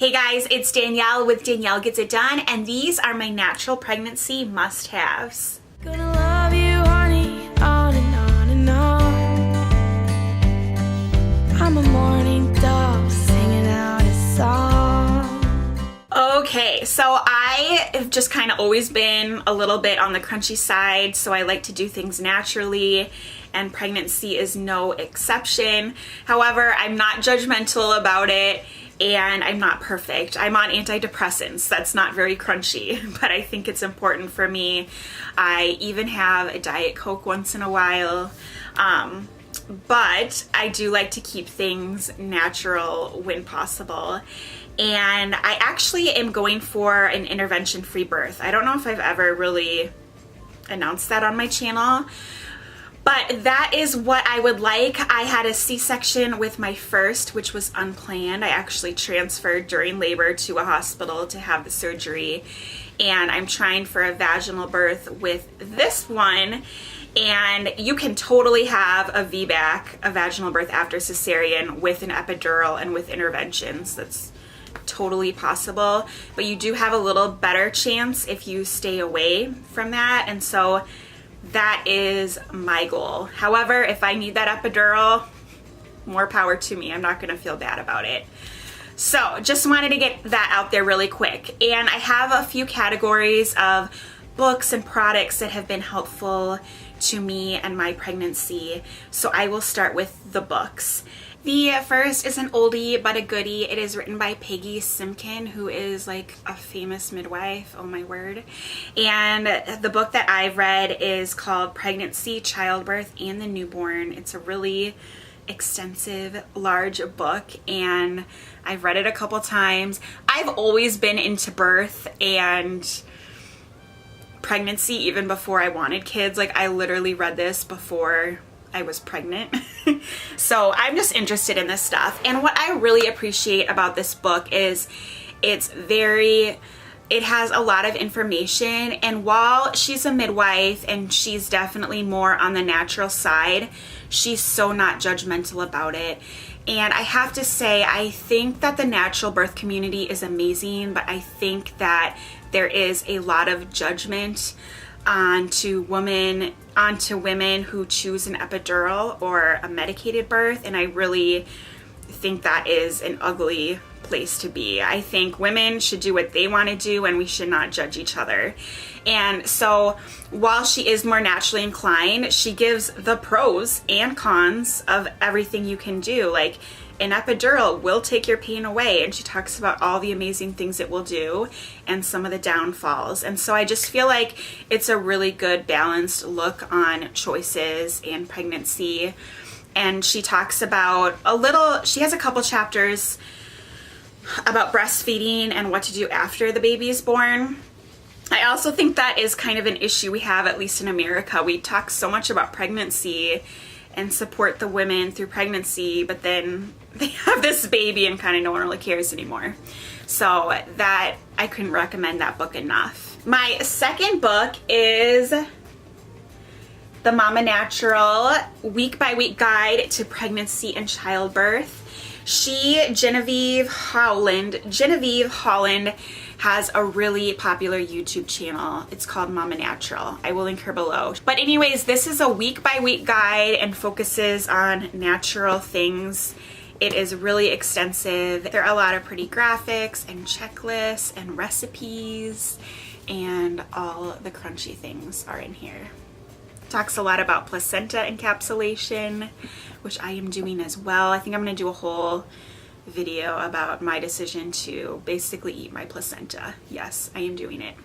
Hey guys, it's Danielle with Danielle Gets It Done, and these are my natural pregnancy must-haves. Gonna love you, honey, on and on and on. I'm a morning dove singing out a song. Okay, so I have just kind of always been a little bit on the crunchy side, so I like to do things naturally, and pregnancy is no exception. However, I'm not judgmental about it, and I'm not perfect. I'm on antidepressants. That's not very crunchy, but I think it's important for me. I even have a Diet Coke once in a while, but I do like to keep things natural when possible. And I actually am going for an intervention-free birth. I don't know if I've ever really announced that on my channel, but that is what I would like. I had a C-section with my first, which was unplanned. I actually transferred during labor to a hospital to have the surgery, and I'm trying for a vaginal birth with this one. And you can totally have a VBAC, a vaginal birth after cesarean, with an epidural and with interventions. That's totally possible, but you do have a little better chance if you stay away from that, and so that is my goal. However, if I need that epidural, more power to me. I'm not going to feel bad about it. So just wanted to get that out there really quick. And I have a few categories of books and products that have been helpful to me and my pregnancy. So I will start with the books. The first is an oldie but a goodie. It is written by Peggy Simkin, who is like a famous midwife, oh my word. And the book that I've read is called Pregnancy, Childbirth, and the Newborn. It's a really extensive, large book, and I've read it a couple times. I've always been into birth and pregnancy even before I wanted kids. Like, I literally read this before I was pregnant. So I'm just interested in this stuff. And what I really appreciate about this book is it has a lot of information, and while she's a midwife and she's definitely more on the natural side, she's so not judgmental about it. And I have to say, I think that the natural birth community is amazing, but I think that there is a lot of judgment onto women who choose an epidural or a medicated birth, and I really think that is an ugly place to be. I think women should do what they want to do, and we should not judge each other. And so while she is more naturally inclined, she gives the pros and cons of everything you can do. Like, an epidural will take your pain away, and she talks about all the amazing things it will do and some of the downfalls. And so I just feel like it's a really good balanced look on choices and pregnancy. And she talks about she has a couple chapters about breastfeeding and what to do after the baby is born. I also think that is kind of an issue we have, at least in America. We talk so much about pregnancy and support the women through pregnancy, but then they have this baby and kind of no one really cares anymore. So that, I couldn't recommend that book enough. My second book is the Mama Natural Week by Week Guide to Pregnancy and Childbirth. Genevieve Holland has a really popular YouTube channel. It's called Mama Natural. I will link her below. But anyways, this is a week by week guide and focuses on natural things. It is really extensive. There are a lot of pretty graphics and checklists and recipes, and all the crunchy things are in here. Talks a lot about placenta encapsulation, which I am doing as well. I think I'm gonna do a whole video about my decision to basically eat my placenta. Yes, I am doing it.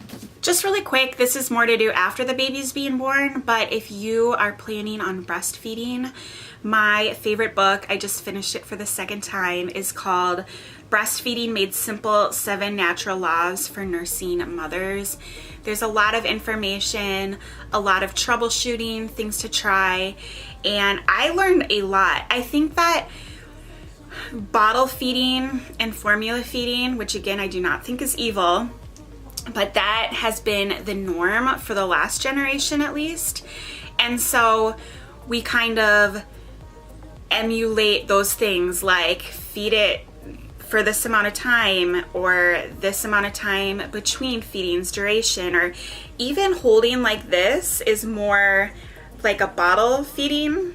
Just really quick, this is more to do after the baby's being born, but if you are planning on breastfeeding, my favorite book, I just finished it for the second time, is called Breastfeeding Made Simple: 7 Natural Laws for Nursing Mothers. There's a lot of information, a lot of troubleshooting, things to try, and I learned a lot. I think that bottle feeding and formula feeding, which again I do not think is evil, but that has been the norm for the last generation at least. And so we kind of emulate those things, like feed it for this amount of time, or this amount of time between feedings duration, or even holding like this is more like a bottle feeding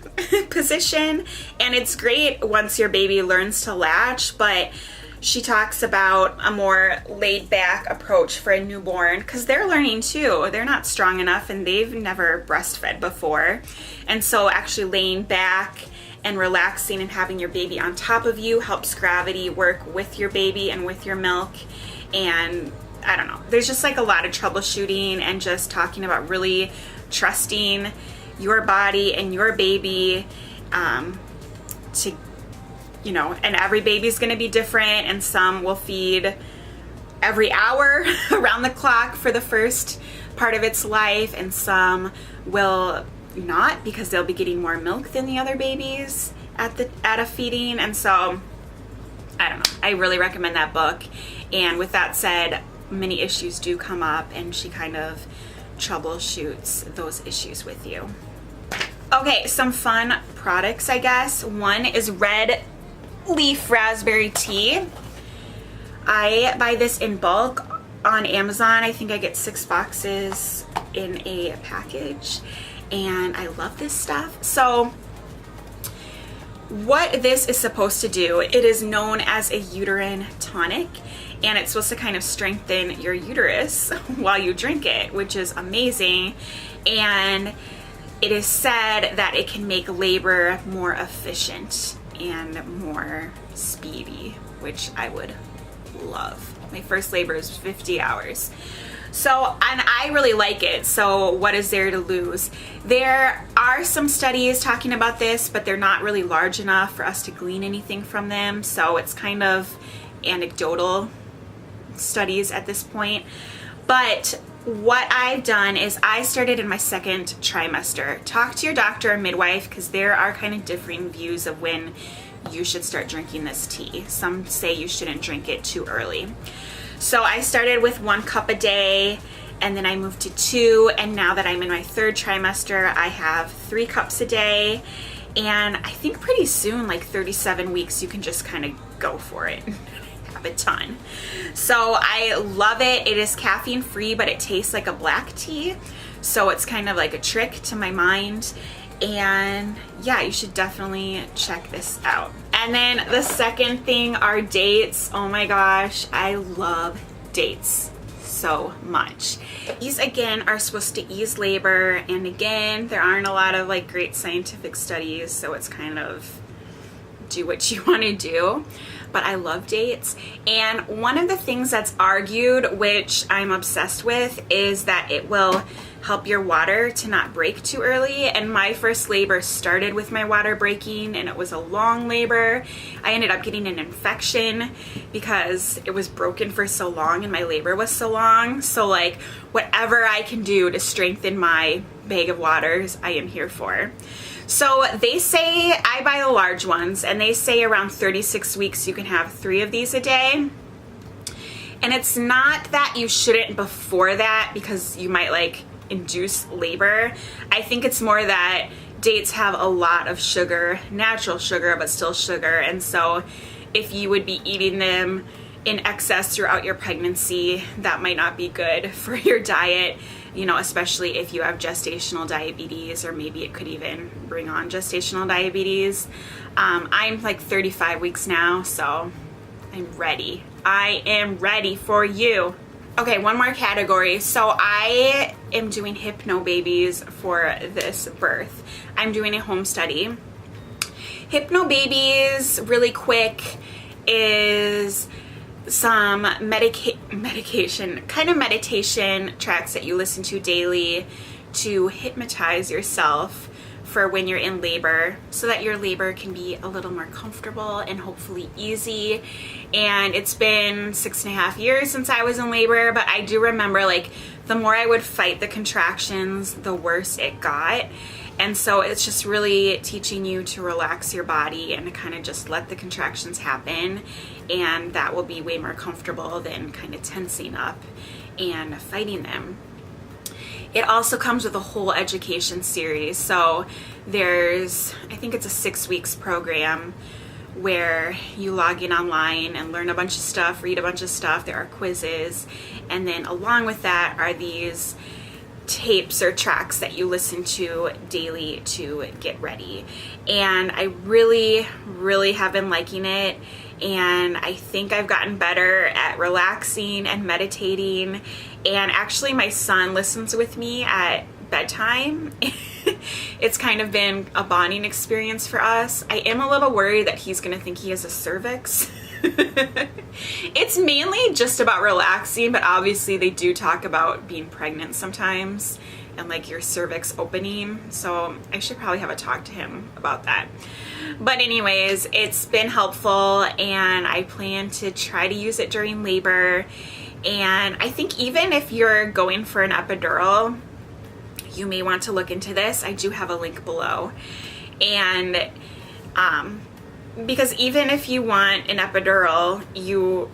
position. And it's great once your baby learns to latch, but she talks about a more laid back approach for a newborn because they're learning too. They're not strong enough and they've never breastfed before. And so actually laying back and relaxing and having your baby on top of you helps gravity work with your baby and with your milk. And I don't know, there's just like a lot of troubleshooting and just talking about really trusting your body and your baby to, you know, and every baby's going to be different, and some will feed every hour around the clock for the first part of its life, and some will not because they'll be getting more milk than the other babies at a feeding. And so I don't know, I really recommend that book. And with that said, many issues do come up and she kind of troubleshoots those issues with you. Okay, some fun products, I guess. One is red leaf raspberry tea. I buy this in bulk on Amazon. I think I get 6 boxes in a package, and I love this stuff. So what this is supposed to do, it is known as a uterine tonic, and it's supposed to kind of strengthen your uterus while you drink it, which is amazing. And it is said that it can make labor more efficient and more speedy, which I would love. My first labor is 50 hours. So, and I really like it. So what is there to lose? There are some studies talking about this, but they're not really large enough for us to glean anything from them. So it's kind of anecdotal studies at this point. But what I've done is I started in my 2nd trimester. Talk to your doctor or midwife because there are kind of differing views of when you should start drinking this tea. Some say you shouldn't drink it too early. So I started with 1 cup a day, and then I moved to 2, and now that I'm in my 3rd trimester, I have 3 cups a day. And I think pretty soon, like 37 weeks, you can just kind of go for it. Have a ton. So I love it. It is caffeine free, but it tastes like a black tea. So it's kind of like a trick to my mind. And yeah, you should definitely check this out. And then the second thing are dates. Oh my gosh, I love dates so much. These again are supposed to ease labor, and again, there aren't a lot of like great scientific studies, so it's kind of do what you want to do. But I love dates. And one of the things that's argued, which I'm obsessed with, is that it will help your water to not break too early. And my first labor started with my water breaking, and it was a long labor. I ended up getting an infection because it was broken for so long and my labor was so long. So like whatever I can do to strengthen my bag of waters, I am here for. So they say, I buy the large ones, and they say around 36 weeks you can have 3 of these a day. And it's not that you shouldn't before that because you might like induce labor. I think it's more that dates have a lot of sugar, natural sugar, but still sugar. And so if you would be eating them in excess throughout your pregnancy, that might not be good for your diet, you know, especially if you have gestational diabetes, or maybe it could even bring on gestational diabetes. I'm like 35 weeks now, so I'm ready. I am ready for you. Okay, one more category. So I am doing hypno babies for this birth. I'm doing a home study. Hypno babies, really quick, is some meditation tracks that you listen to daily to hypnotize yourself for when you're in labor, so that your labor can be a little more comfortable and hopefully easy. And it's been 6.5 years since I was in labor, but I do remember like the more I would fight the contractions, the worse it got. And so it's just really teaching you to relax your body and to kind of just let the contractions happen, and that will be way more comfortable than kind of tensing up and fighting them. It also comes with a whole education series. So there's, I think it's a 6 weeks program where you log in online and learn a bunch of stuff, read a bunch of stuff. There are quizzes, and then along with that are these tapes or tracks that you listen to daily to get ready. And I really have been liking it, and I think I've gotten better at relaxing and meditating. And actually my son listens with me at bedtime. It's kind of been a bonding experience for us. I am a little worried that he's gonna think he has a cervix. It's mainly just about relaxing, but obviously they do talk about being pregnant sometimes and like your cervix opening, so I should probably have a talk to him about that. But anyways, it's been helpful, and I plan to try to use it during labor. And I think even if you're going for an epidural, you may want to look into this. I do have a link below. And because even if you want an epidural, you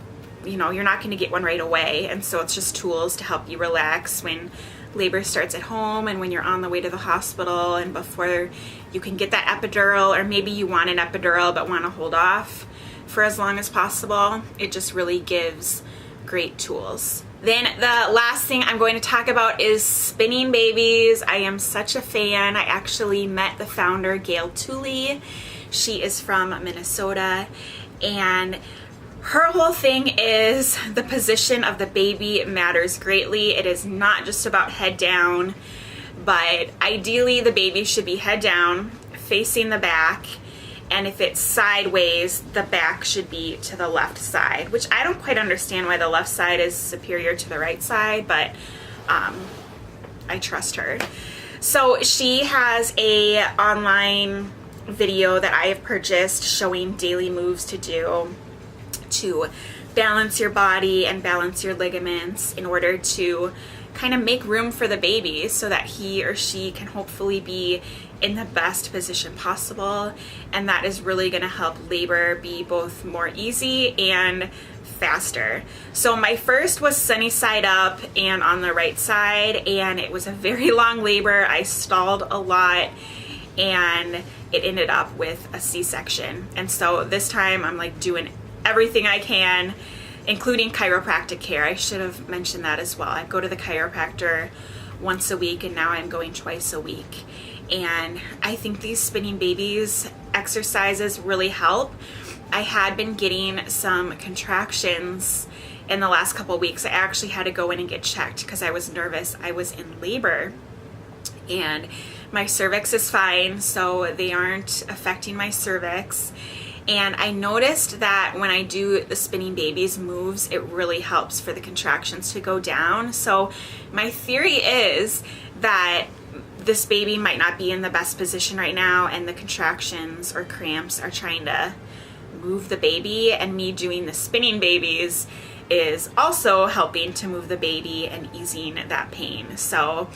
know, you're not going to get one right away. And so it's just tools to help you relax when labor starts at home and when you're on the way to the hospital and before you can get that epidural, or maybe you want an epidural but want to hold off for as long as possible. It just really gives great tools. Then the last thing I'm going to talk about is spinning babies. I am such a fan. I actually met the founder, Gail Tooley. She is from Minnesota, and her whole thing is the position of the baby matters greatly. It is not just about head down, but ideally the baby should be head down, facing the back, and if it's sideways, the back should be to the left side, which I don't quite understand why the left side is superior to the right side, but I trust her. So she has a online video that I have purchased showing daily moves to do to balance your body and balance your ligaments in order to kind of make room for the baby so that he or she can hopefully be in the best position possible. And that is really going to help labor be both more easy and faster. So my first was sunny side up and on the right side, and it was a very long labor. I stalled a lot, and it ended up with a C-section. And so this time I'm like doing everything I can, including chiropractic care. I should have mentioned that as well. I go to the chiropractor once a week, and now I'm going twice a week. And I think these spinning babies exercises really help. I had been getting some contractions in the last couple of weeks. I actually had to go in and get checked because I was nervous. I was in labor, and my cervix is fine, so they aren't affecting my cervix. And I noticed that when I do the spinning babies moves, it really helps for the contractions to go down. So my theory is that this baby might not be in the best position right now, and the contractions or cramps are trying to move the baby, and me doing the spinning babies is also helping to move the baby and easing that pain. So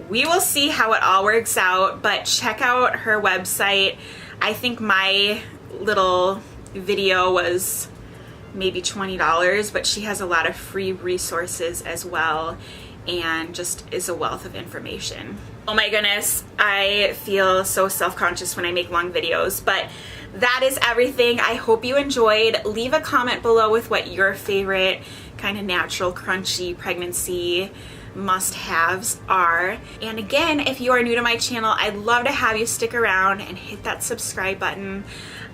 we will see how it all works out, but check out her website. I think my little video was maybe $20, but she has a lot of free resources as well, and just is a wealth of information. Oh my goodness, I feel so self-conscious when I make long videos, but that is everything. I hope you enjoyed. Leave a comment below with what your favorite kind of natural, crunchy pregnancy must-haves are. And again, if you are new to my channel, I'd love to have you stick around and hit that subscribe button.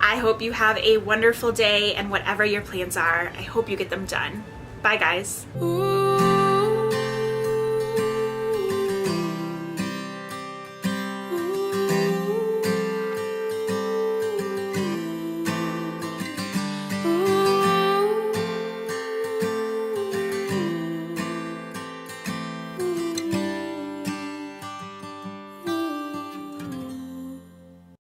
I hope you have a wonderful day, and whatever your plans are, I hope you get them done. Bye guys. Ooh.